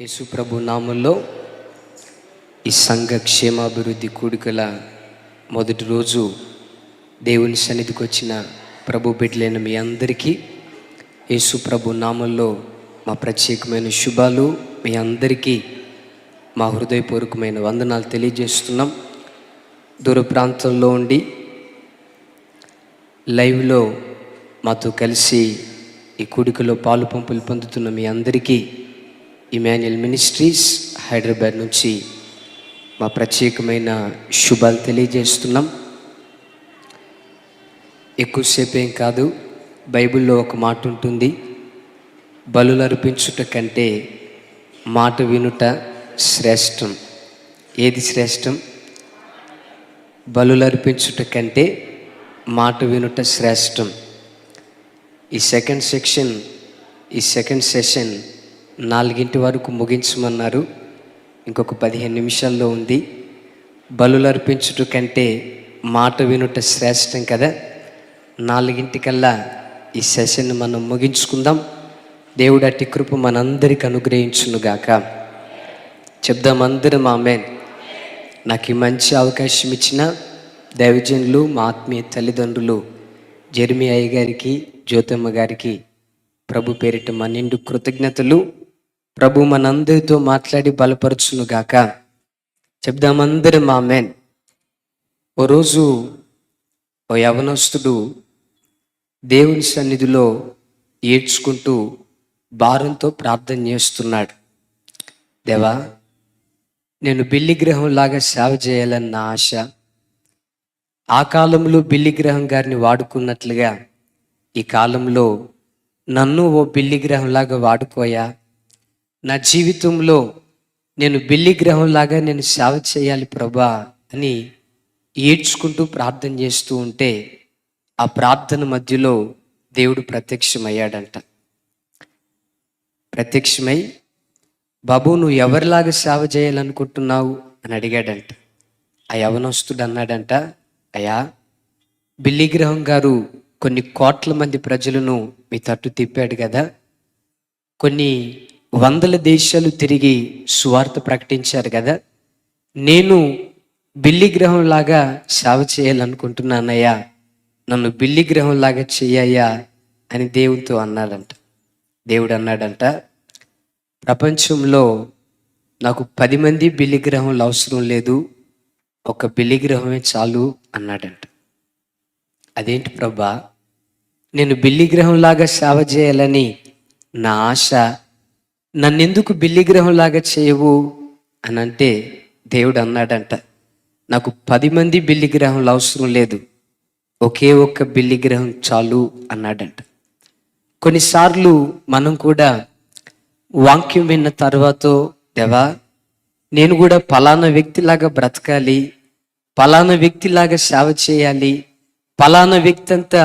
యేసు ప్రభు నామంలో ఈ సంఘ క్షేమాభివృద్ధి కూడికల మొదటి రోజు దేవుని సన్నిధికి వచ్చిన ప్రభు బిడ్డలైన మీ అందరికీ యేసు ప్రభు నామంలో మా ప్రత్యేకమైన శుభాలు. మీ అందరికీ మా హృదయపూర్వకమైన వందనాలు తెలియజేస్తున్నాం. దూర ప్రాంతంలో ఉండి లైవ్లో మాతో కలిసి ఈ కూడికలో పాలు పంపులు పొందుతున్న మీ అందరికీ ఇమాన్యుయల్ మినిస్ట్రీస్ హైదరాబాద్ నుంచి మా ప్రత్యేకమైన శుభాలు తెలియజేస్తున్నాం. ఎక్కువసేపు ఏం కాదు, బైబిల్లో ఒక మాట ఉంటుంది, బలులు అర్పించుట కంటే మాట వినుట శ్రేష్టం. ఏది శ్రేష్టం? బలులు అర్పించుట కంటే మాట వినుట శ్రేష్టం. ఈ సెకండ్ సెషన్ 4 వరకు ముగించమన్నారు. ఇంకొక 15 నిమిషాల్లో ఉంది. బలులు అర్పించుట కంటే మాట వినుట శ్రేష్టం కదా. 4 ఈ సెషన్ మనం ముగించుకుందాం. దేవుడు అట్టి కృప మనందరికి అనుగ్రహించునుగాక. చెప్దాం అందరం ఆమేన్. నాకు ఈ మంచి అవకాశం ఇచ్చిన దైవజనులు, మా ఆత్మీయ తల్లిదండ్రులు జెర్మీ అయ్య గారికి, జ్యోతమ్మ గారికి ప్రభు పేరిట మా నిండు కృతజ్ఞతలు. ప్రభు మనందరితో మాట్లాడి బలపరచునుగాక. చెప్దామందరం ఆమేన్. ఓ రోజు ఓ యవనస్తుడు దేవుని సన్నిధిలో ఏడ్చుకుంటూ భారంతో ప్రార్థన చేస్తున్నాడు. దేవా, నేను బిల్లి గ్రహంలాగా సేవ చేయాలన్న ఆశ. ఆ కాలంలో బిల్లి గ్రహం గారిని వాడుకున్నట్లుగా ఈ కాలంలో నన్ను ఓ బిల్లి గ్రహంలాగా వాడుకోయా. నా జీవితంలో నేను బిల్లి గ్రహంలాగా నేను సేవ చేయాలి ప్రభా అని ఏడ్చుకుంటూ ప్రార్థన చేస్తూ ఉంటే ఆ ప్రార్థన మధ్యలో దేవుడు ప్రత్యక్షమయ్యాడంట. ప్రత్యక్షమై, బాబు నువ్వు ఎవరిలాగా సేవ చేయాలనుకుంటున్నావు అని అడిగాడంట. ఆ యవనస్తుడు అన్నాడంట, అయ్యా, బిల్లి గ్రహం గారు కొన్ని కోట్ల మంది ప్రజలను మీ తట్టు తిప్పాడు కదా, కొన్ని వందల దేశాలు తిరిగి సువార్త ప్రకటించారు కదా, నేను బిల్లి గ్రహంలాగా సేవ చేయాలనుకుంటున్నానయ్యా, నన్ను బిల్లి గ్రహంలాగా చెయ్యయ్యా అని దేవునితో అన్నాడంట. దేవుడు అన్నాడంట, ప్రపంచంలో నాకు 10 మంది బిల్లి గ్రహంలు అవసరం లేదు, ఒక బిల్లి గ్రహమే చాలు అన్నాడంట. అదేంటి ప్రభా, నేను బిల్లి గ్రహంలాగా సేవ చేయాలని నా ఆశ, నన్నెందుకు బిల్లి గ్రహంలాగా చేయవు అని అంటే దేవుడు అన్నాడంట, నాకు 10 మంది బిల్లి గ్రహంలు అవసరం లేదు, ఒకే ఒక్క బిల్లి గ్రహం చాలు అన్నాడంట. కొన్నిసార్లు మనం కూడా వాక్యం విన్న తర్వాత, దేవా నేను కూడా పలానా వ్యక్తిలాగా బ్రతకాలి, పలానా వ్యక్తిలాగా సేవ చేయాలి, పలానా వ్యక్తి అంతా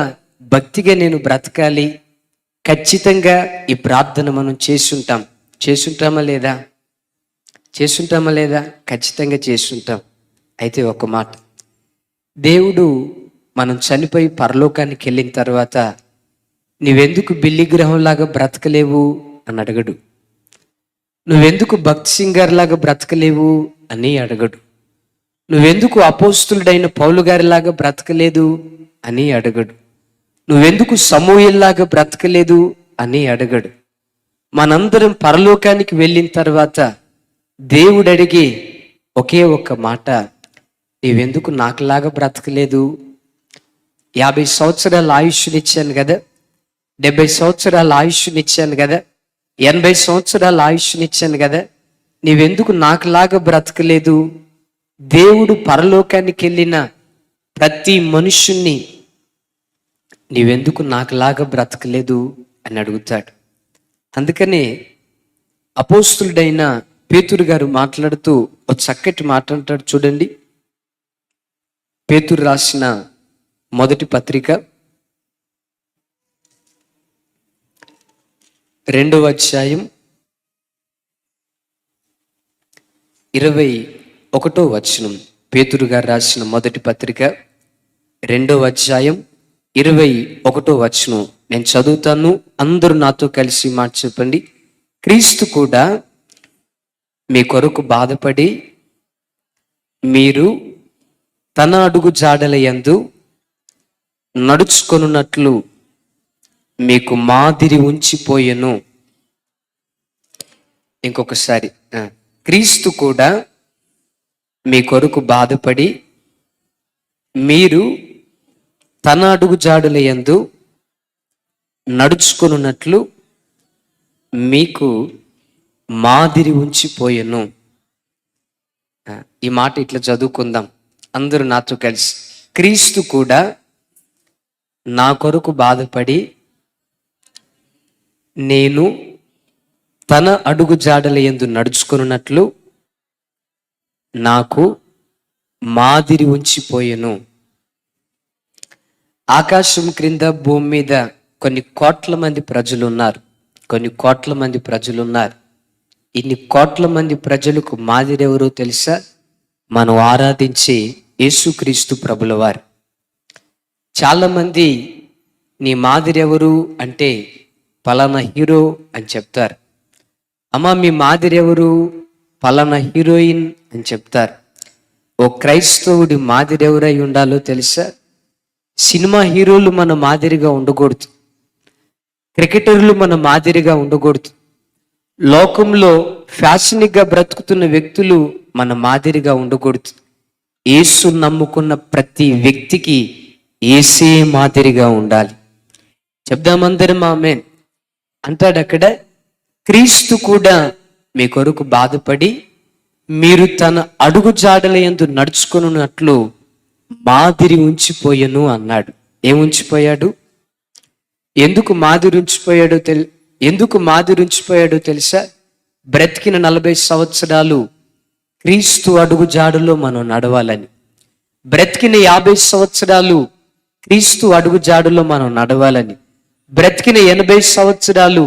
భక్తిగా నేను బ్రతకాలి, ఖచ్చితంగా ఈ ప్రార్థన మనం చేసుంటామా లేదా? ఖచ్చితంగా చేసుంటాం. అయితే ఒక మాట, దేవుడు మనం చనిపోయి పరలోకానికి వెళ్ళిన తర్వాత నువ్వెందుకు బిల్లి గ్రహంలాగా బ్రతకలేవు అని అడగడు. నువ్వెందుకు భక్తి సింగర్ లాగా బ్రతకలేవు అని అడగడు. నువ్వెందుకు అపోస్తులుడైన పౌలు గారిలాగా బ్రతకలేదు అని అడగడు. నువ్వెందుకు సమూయేల్లాగా బ్రతకలేదు అని అడగడు. మనందరం పరలోకానికి వెళ్ళిన తర్వాత దేవుడు అడిగి ఒకే ఒక్క మాట, నీవెందుకు నాకులాగా బ్రతకలేదు? 50 సంవత్సరాల ఆయుష్నిచ్చాను కదా, 70 సంవత్సరాల ఆయుష్నిచ్చాను కదా, 80 సంవత్సరాల ఆయుష్నిచ్చాను కదా, నీవెందుకు నాకులాగా బ్రతకలేదు? దేవుడు పరలోకానికి వెళ్ళిన ప్రతి మనుష్యుణ్ణి నీవెందుకు నాకులాగా బ్రతకలేదు అని అడుగుతాడు. అందుకనే అపోస్తులుడైన పేతురు గారు మాట్లాడుతూ ఒక చక్కటి మాట అంటాడు, చూడండి. పేతురు రాసిన మొదటి పత్రిక 2వ అధ్యాయం 21వ వచనం. పేతురు గారు రాసిన మొదటి పత్రిక 2వ అధ్యాయం 21వ వచనం నేను చదువుతాను. అందరూ నాతో కలిసి మాట చెప్పండి. క్రీస్తు కూడా మీ కొరకు బాధపడి మీరు తన అడుగు జాడల యందు నడుచుకొనున్నట్లు మీకు మాదిరి ఉంచిపోయెను. ఇంకొకసారి, క్రీస్తు కూడా మీ కొరకు బాధపడి మీరు తన అడుగు జాడల యందు నడుచుకొనున్నట్లు మీకు మాదిరి ఉంచిపోయెను. ఈ మాట ఇట్లా చదువుకుందాం అందరూ నాతో కలిసి. క్రీస్తు కూడా నా కొరకు బాధపడి నేను తన అడుగు జాడల యందు నడుచుకున్నట్లు నాకు మాదిరి ఉంచిపోయెను. ఆకాశం క్రింద భూమి మీద కొన్ని కోట్ల మంది ప్రజలు ఉన్నారు. ఇన్ని కోట్ల మంది ప్రజలకు మాదిరి ఎవరో తెలుసా? మనం ఆరాధించే యేసుక్రీస్తు ప్రభుల వారు. చాలామంది నీ మాదిరి ఎవరు అంటే పలానా హీరో అని చెప్తారు. అమ్మ మీ మాదిరి ఎవరు? పలానా హీరోయిన్ అని చెప్తారు. ఓ క్రైస్తవుడి మాదిరి ఎవరై ఉండాలో తెలుసా? సినిమా హీరోలు మన మాదిరిగా ఉండకూడదు. క్రికెటర్లు మన మాదిరిగా ఉండకూడదు. లోకంలో ఫ్యాషన్గా బ్రతుకుతున్న వ్యక్తులు మన మాదిరిగా ఉండకూడదు. యేసు నమ్ముకున్న ప్రతి వ్యక్తికి యేసే మాదిరిగా ఉండాలి. చెప్దామందరం ఆమేన్. అంటాడు అక్కడ, క్రీస్తు కూడా మీ కొరకు బాధపడి మీరు తన అడుగు జాడల యందు నడుచుకున్నట్లు మాదిరి ఉంచిపోయెను అన్నాడు. ఏం ఉంచిపోయాడు? ఎందుకు మాదిరి ఉంచిపోయాడో తెలుసా? బ్రతికిన 40 సంవత్సరాలు క్రీస్తు అడుగు జాడలో మనం నడవాలని. బ్రతికిన 50 సంవత్సరాలు క్రీస్తు అడుగు జాడలో మనం నడవాలని. బ్రతికిన 80 సంవత్సరాలు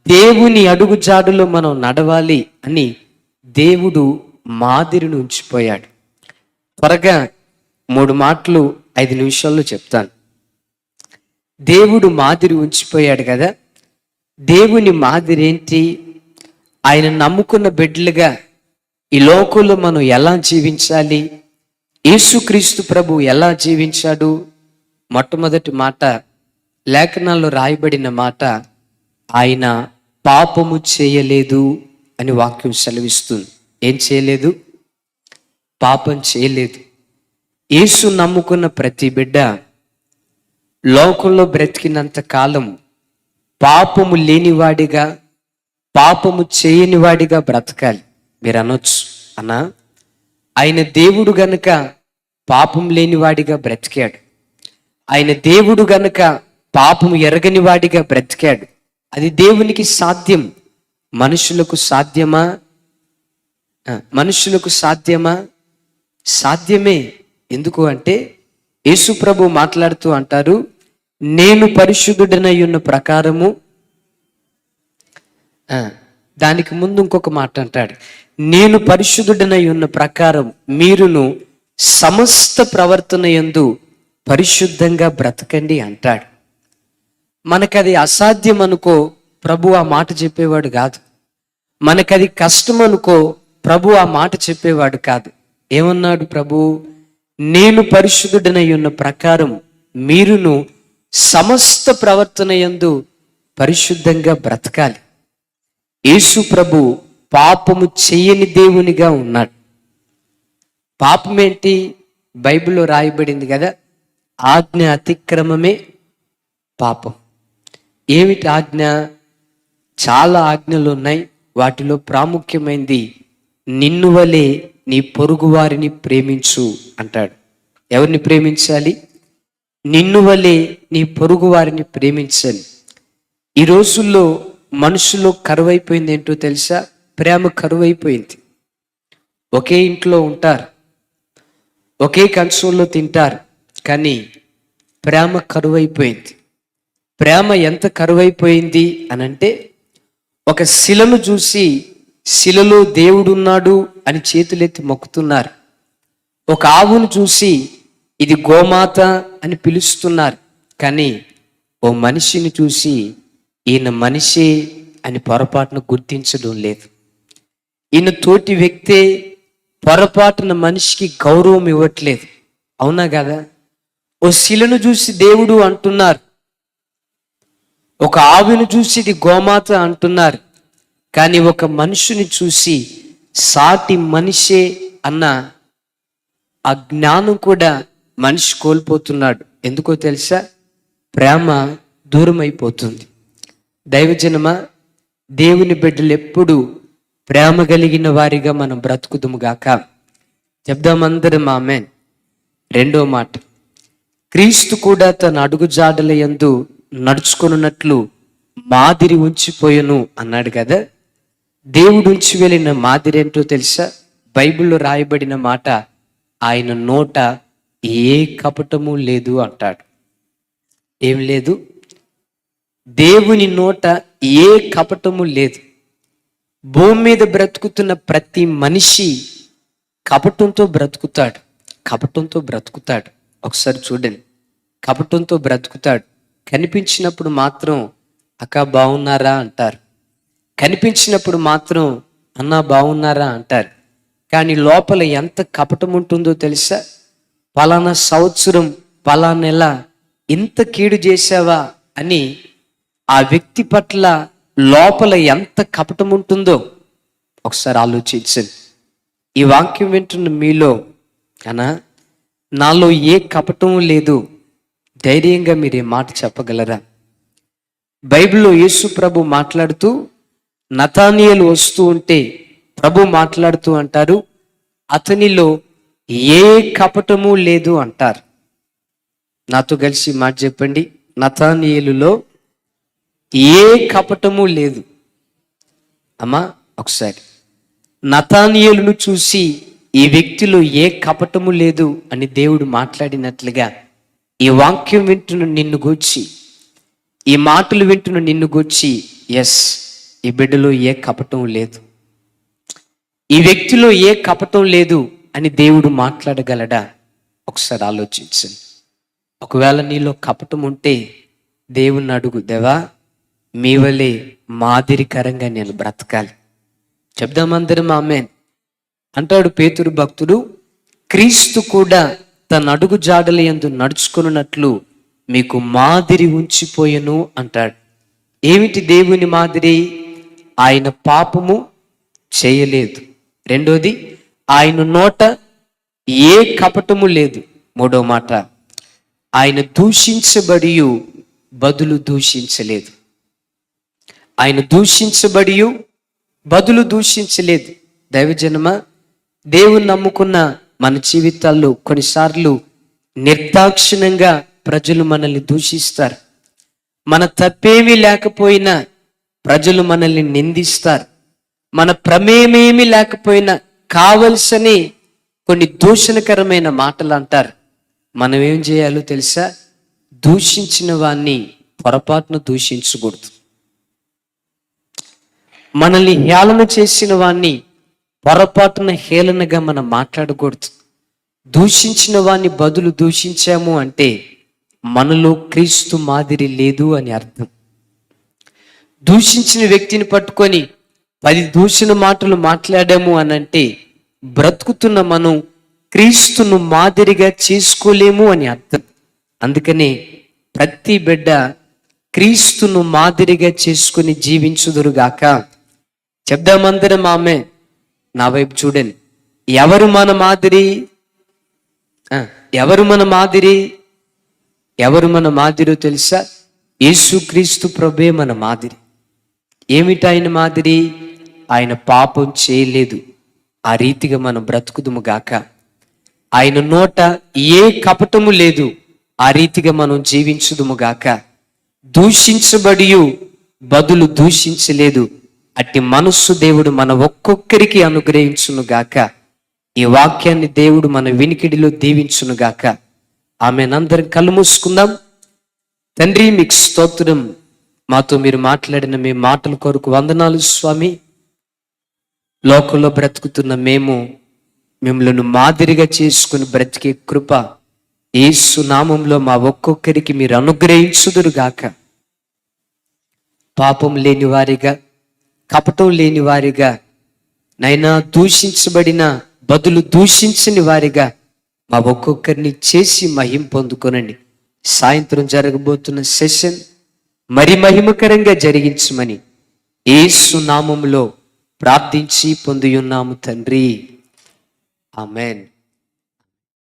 దేవుని అడుగు జాడలో మనం నడవాలి అని దేవుడు మాదిరిని ఉంచిపోయాడు. త్వరగా 3 మాటలు 5 నిమిషాల్లో చెప్తాను. దేవుడు మాదిరి ఉంచిపోయాడు కదా. దేవుని మాదిరి ఏంటి? ఆయన నమ్ముకున్న బిడ్డలుగా ఈ లోకంలో మనం ఎలా జీవించాలి? యేసుక్రీస్తు ప్రభు ఎలా జీవించాడు? మొట్టమొదటి మాట, లేఖనాల్లో రాయబడిన మాట, ఆయన పాపము చేయలేదు అని వాక్యం సెలవిస్తుంది. ఏం చేయలేదు? పాపం చేయలేదు. యేసు నమ్ముకున్న ప్రతి బిడ్డ లోకంలో బ్రతికినంత కాలం పాపము లేనివాడిగా, పాపము చేయనివాడిగా బ్రతకాలి. మీరు అనొచ్చు, అన్నా ఆయన దేవుడు గనుక పాపం లేనివాడిగా బ్రతికాడు. ఆయన దేవుడు గనుక పాపము ఎరగని వాడిగా బ్రతికాడు. అది దేవునికి సాధ్యం. మనుషులకు సాధ్యమా? సాధ్యమే. ఎందుకు అంటే యేసు ప్రభు మాట్లాడుతూ అంటారు, నేను పరిశుద్ధుడనై ఉన్న ప్రకారము. దానికి ముందు ఇంకొక మాట అంటాడు, నేను పరిశుద్ధుడనై ఉన్న ప్రకారం మీరును సమస్త ప్రవర్తన యందు పరిశుద్ధంగా బ్రతకండి అంటాడు. మనకది అసాధ్యం అనుకో, ప్రభు ఆ మాట చెప్పేవాడు కాదు. మనకది కష్టం అనుకో, ప్రభు ఆ మాట చెప్పేవాడు కాదు. ఏమన్నాడు ప్రభు? నేను పరిశుద్ధుడనై ఉన్న ప్రకారం మీరును సమస్త ప్రవర్తన యందు పరిశుద్ధంగా బ్రతకాలి. యేసు ప్రభు పాపము చెయ్యని దేవునిగా ఉన్నాడు. పాపం ఏంటి? బైబిల్లో రాయబడింది కదా, ఆజ్ఞ అతిక్రమమే పాపం. ఏమిటి ఆజ్ఞ? చాలా ఆజ్ఞలు ఉన్నాయి. వాటిలో ప్రాముఖ్యమైనది నిన్ను వలె నీ పొరుగు వారిని ప్రేమించు అంటాడు. ఎవరిని ప్రేమించాలి? నిన్ను వలె నీ పొరుగు వారిని ప్రేమించాలి. ఈ రోజుల్లో మనుషులు కరువైపోయింది ఏంటో తెలుసా? ప్రేమ కరువైపోయింది. ఒకే ఇంట్లో ఉంటారు, ఒకే కంచంలో తింటారు, కానీ ప్రేమ కరువైపోయింది. ప్రేమ ఎంత కరువైపోయింది అనంటే, ఒక శిలను చూసి శిలలో దేవుడున్నాడు అని చేతులెత్తి మొక్కుతున్నారు. ఒక ఆవును చూసి ఇది గోమాత అని పిలుస్తున్నారు. కానీ ఓ మనిషిని చూసి ఈయన మనిషి అని పొరపాటును గుర్తించడం లేదు. ఈయన తోటి వ్యక్తే, పొరపాటున మనిషికి గౌరవం ఇవ్వట్లేదు. అవునా కదా? ఓ శిలను చూసి దేవుడు అంటున్నారు, ఒక ఆవును చూసి ఇది గోమాత అంటున్నారు. కానీ ఒక మనుషుని చూసి సాటి మనిషే అన్న ఆ జ్ఞానం కూడా మనిషి కోల్పోతున్నాడు. ఎందుకో తెలుసా? ప్రేమ దూరం అయిపోతుంది. దైవజనమా, దేవుని బిడ్డలు ఎప్పుడు ప్రేమ కలిగిన వారిగా మనం బ్రతుకుదుము గాక. చెప్దామందరం ఆమేన్. రెండో మాట, క్రీస్తు కూడా తన అడుగుజాడల యందు నడుచుకున్నట్లు మాదిరి ఉంచిపోయెను అన్నాడు కదా. దేవుడు ఉంచి వెళ్ళిన మాదిరి ఏంటో తెలుసా? బైబిల్లో రాయబడిన మాట, ఆయన నోట ఏ కపటము లేదు అంటాడు. ఏం లేదు? దేవుని నోట ఏ కపటము లేదు. భూమి మీద బ్రతుకుతున్న ప్రతి మనిషి కపటంతో బ్రతుకుతాడు. కపటంతో బ్రతుకుతాడు. ఒకసారి చూడండి, కపటంతో బ్రతుకుతాడు. కనిపించినప్పుడు మాత్రం అక్క బాగున్నారా అంటారు, కనిపించినప్పుడు మాత్రం అన్నా బాగున్నారా అంటారు. కానీ లోపల ఎంత కపటం ఉంటుందో తెలుసా? పలానా సంవత్సరం పలానా నెల ఇంత కీడు చేసావా అని ఆ వ్యక్తి పట్ల లోపల ఎంత కపటం ఉంటుందో ఒకసారి ఆలోచించండి. ఈ వాక్యం వింటున్న మీలో అనా నాలో ఏ కపటం లేదు, ధైర్యంగా మీరు ఈ మాట చెప్పగలరా? బైబిల్లో యేసు ప్రభు మాట్లాడుతూ, నతానియేలు వస్తూ ఉంటే ప్రభు మాట్లాడుతూ అంటారు, అతనిలో ఏ కపటము లేదు అంటారు. నాతో కలిసి మాట చెప్పండి, నతానియేలులో ఏ కపటము లేదు. అమ్మా ఒకసారి, నతానియేలును చూసి ఈ వ్యక్తిలో ఏ కపటము లేదు అని దేవుడు మాట్లాడినట్లుగా ఈ వాక్యం వింటున్న నిన్ను గూర్చి, ఈ మాటలు వింటున్న నిన్ను గూర్చి, ఎస్, ఈ బిడ్డలో ఏ కపటం లేదు, ఈ వ్యక్తిలో ఏ కపటం లేదు అని దేవుడు మాట్లాడగలడా? ఒకసారి ఆలోచించండి. ఒకవేళ నీలో కపటం ఉంటే దేవుణ్ణి అడుగు, దేవా మీ వలే మాదిరికరంగా నేను బ్రతకాలి. చెప్దామందరం ఆమేన్. అంటాడు పేతురు భక్తుడు, క్రీస్తు కూడా తన అడుగు జాడల యందు నడుచుకున్నట్లు మీకు మాదిరి ఉంచిపోయెను అంటాడు. ఏమిటి దేవుని మాదిరి? ఆయన పాపము చేయలేదు. రెండోది, ఆయన నోట ఏ కపటము లేదు. మూడో మాట, ఆయన దూషించబడి బదులు దూషించలేదు. ఆయన దూషించబడి బదులు దూషించలేదు. దైవజనమా, దేవుని నమ్ముకున్న మన జీవితాల్లో కొన్నిసార్లు నిర్దాక్షిణ్యంగా ప్రజలు మనల్ని దూషిస్తారు. మన తప్పేమీ లేకపోయినా ప్రజలు మనల్ని నిందిస్తారు. మన ప్రమేయమేమీ లేకపోయినా కావలసని కొన్ని దూషణకరమైన మాటలు అంటారు. మనం ఏం చేయాలో తెలుసా? దూషించిన వాణ్ణి పొరపాటును దూషించకూడదు. మనల్ని హేళన చేసిన వాణ్ణి పొరపాటున హేళనగా మనం మాట్లాడకూడదు. దూషించిన వాణ్ణి బదులు దూషించాము అంటే మనలో క్రీస్తు మాదిరి లేదు అని అర్థం. దూషించిన వ్యక్తిని పట్టుకొని 10 దూషణ మాటలు మాట్లాడాము అని అంటే బ్రతుకుతున్న మనం క్రీస్తును మాదిరిగా చేసుకోలేము అని అర్థం. అందుకనే ప్రతి బిడ్డ క్రీస్తును మాదిరిగా చేసుకుని జీవించుదురుగాక. చెప్దామందరం ఆమె. నా వైపు చూడండి. ఎవరు మన మాదిరి? ఎవరు మన మాదిరి? ఎవరు మన మాదిరో తెలుసా? యేసుక్రీస్తు ప్రభువే మన మాదిరి. ఏమిటి ఆయన మాదిరి? ఆయన పాపం చేయలేదు. ఆ రీతిగా మనం బ్రతుకుదుము గాక. ఆయన నోట ఏ కపటము లేదు. ఆ రీతిగా మనం జీవించుదుము గాక. దూషించబడి బదులు దూషించలేదు. అట్టి మనస్సు దేవుడు మన ఒక్కొక్కరికి అనుగ్రహించును గాక. ఈ వాక్యాన్ని దేవుడు మన వినికిడిలో దీవించును గాక. ఆమెనందరం కళ్ళు మూసుకుందాం. తండ్రి, మీకు స్తోత్రం. మాతో మీరు మాట్లాడిన మీ మాటల కొరకు వందనాలు స్వామి. లోకంలో బ్రతుకుతున్న మేము మిమ్మల్ని మాదిరిగా చేసుకుని బ్రతికే కృప యేసు నామంలో మా ఒక్కొక్కరికి మీరు అనుగ్రహించుదురుగాక. పాపం లేని వారిగా, కపటం లేని వారిగా, నైనా దూషించబడిన బదులు దూషించని వారిగా మా ఒక్కొక్కరిని చేసి మహిమ పొందుకొనండి. సాయంత్రం జరగబోతున్న సెషన్ మరి మహిమకరంగా జరిగించమని యేసు నామములో ప్రార్థించి పొంది ఉన్నాము తండ్రి. ఆమెన్.